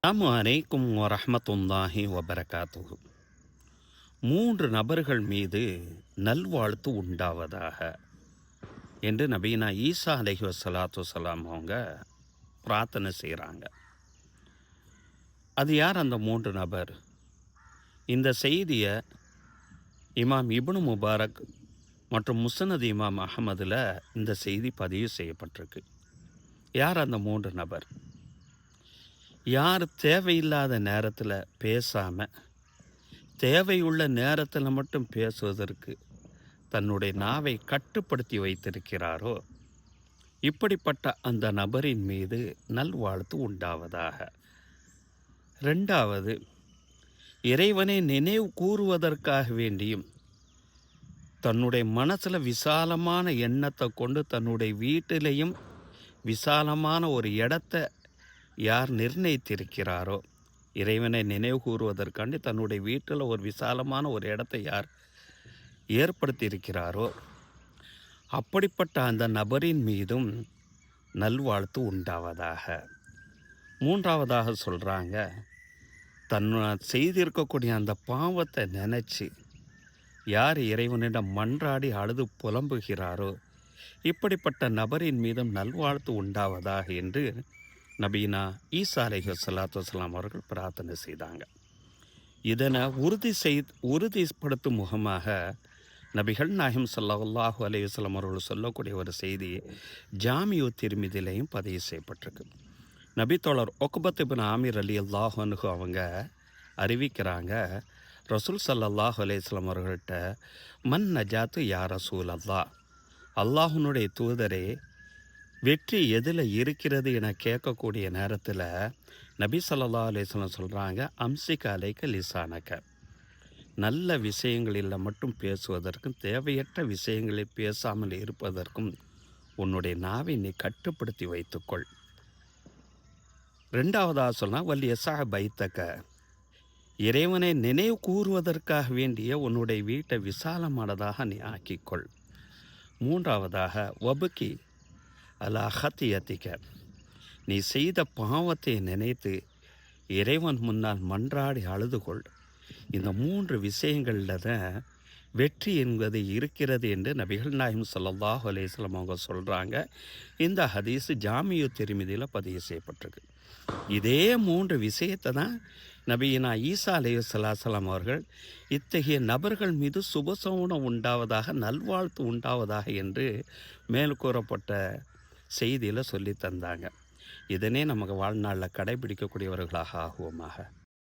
அஸ்ஸலாமு அலைக்கும் வரஹ்மத்துல்லாஹி வபரகாத்துஹு. 3 நபர்கள் மீது நல்வாழ்த்து உண்டாவதாக என்று நபீனா ஈசா அலைஹி வஸ்ஸலாத்து வஸ்ஸலாம் அவங்க பிரார்த்தனை செய்கிறாங்க. அது யார் அந்த 3 நபர்? இந்த செய்தியை இமாம் இப்னு முபாரக் மற்றும் முஸ்னத் இமாம் அஹமதில் இந்த செய்தி பதிவு செய்யப்பட்டிருக்கு. யார் அந்த 3 நபர்? யார் தேவையில்லாத நேரத்தில் பேசாமல் தேவையுள்ள நேரத்தில் மட்டும் பேசுவதற்கு தன்னுடைய நாவை கட்டுப்படுத்தி வைத்திருக்கிறாரோ இப்படிப்பட்ட அந்த நபரின் மீது நல்வாழ்த்து உண்டாவதாக. 2வது, இறைவனை நினைவு கூறுவதற்காக வேண்டியும் தன்னுடைய மனசில் விசாலமான எண்ணத்தை கொண்டு தன்னுடைய வீட்டிலையும் விசாலமான ஒரு இடத்தை யார் நிர்ணயித்திருக்கிறாரோ, இறைவனை நினைவு கூறுவதற்காண்டி தன்னுடைய வீட்டில் ஒரு விசாலமான ஒரு இடத்தை யார் ஏற்படுத்தியிருக்கிறாரோ அப்படிப்பட்ட அந்த நபரின் மீதும் நல்வாழ்த்து உண்டாவதாக. 3வதாக சொல்கிறாங்க, செய்திருக்கக்கூடிய அந்த பாவத்தை நினச்சி யார் இறைவனிடம் மன்றாடி அழுது புலம்புகிறாரோ இப்படிப்பட்ட நபரின் மீதும் நல்வாழ்த்து உண்டாவதாக என்று நபீனா ஈசா அலைஹி வஸ்ஸலாத்து வஸ்ஸலாம் அவர்கள் பிரார்த்தனை செய்தாங்க. இதனை உறுதிப்படுத்தும் முகமாக நபிகள் நாயகம் ஸல்லல்லாஹு அலைஹி வஸல்லம் அவர்கள் சொல்லக்கூடிய ஒரு செய்தி ஜாமியு திர்மிதிலையும் பதிவு செய்யப்பட்டிருக்கு. நபித்தோழர் உக்பத் இப்னு ஆமிர் ரலியல்லாஹு அன்ஹு அவங்க அறிவிக்கிறாங்க, ரசூல் ஸல்லல்லாஹு அலைஹி வஸல்லம் அவர்கள்ட்ட, மன் நஜாத்து யா ரசூல் அல்லாஹ், அல்லாஹ்வுடைய தூதரே வெற்றி எதில் இருக்கிறது என கேட்கக்கூடிய நேரத்தில் நபி ஸல்லல்லாஹு அலைஹி வஸல்லம் சொல்கிறாங்க, அம்சிக அலைக்க லிசானக, நல்ல விஷயங்களில் மட்டும் பேசுவதற்கும் தேவையற்ற விஷயங்களில் பேசாமல் இருப்பதற்கும் உன்னுடைய நாவை நீ கட்டுப்படுத்தி வைத்துக்கொள். 2வதாக சொன்னால் வல் எசா பைத்தக, இறைவனை நினைவு கூறுவதற்காக வேண்டிய உன்னுடைய வீட்டை விசாலமானதாக நீ ஆக்கிக்கொள். 3வதாக வபுக்கி அலா ஹத்தியத்திக்க, நீ செய்த பாவத்தை நினைத்து இறைவன் முன்னால் மன்றாடி அழுதுகொள். இந்த 3 விஷயங்களில் தான் வெற்றி என்பது இருக்கிறது என்று நபிகள் நாயகம் ஸல்லல்லாஹு அலைஹி வஸல்லம் அவங்க சொல்கிறாங்க. இந்த ஹதீஸ் ஜாமியு திர்மிதியில் பதிவு செய்யப்பட்டிருக்கு. இதே 3 விஷயத்தை தான் நபியினா ஈசா அலைஹி ஸலாம் அவர்கள் இத்தகைய நபர்கள் மீது சுபசோனம் உண்டாவதாக நல்வாழ்த்து உண்டாவதாக என்று மேல் கூறப்பட்ட செய்தியில் சொல்லி தந்தாங்க. இதனே நமக்கு வாழ்நாளில் கடைபிடிக்கக்கூடியவர்களாக ஆகுவோமாக.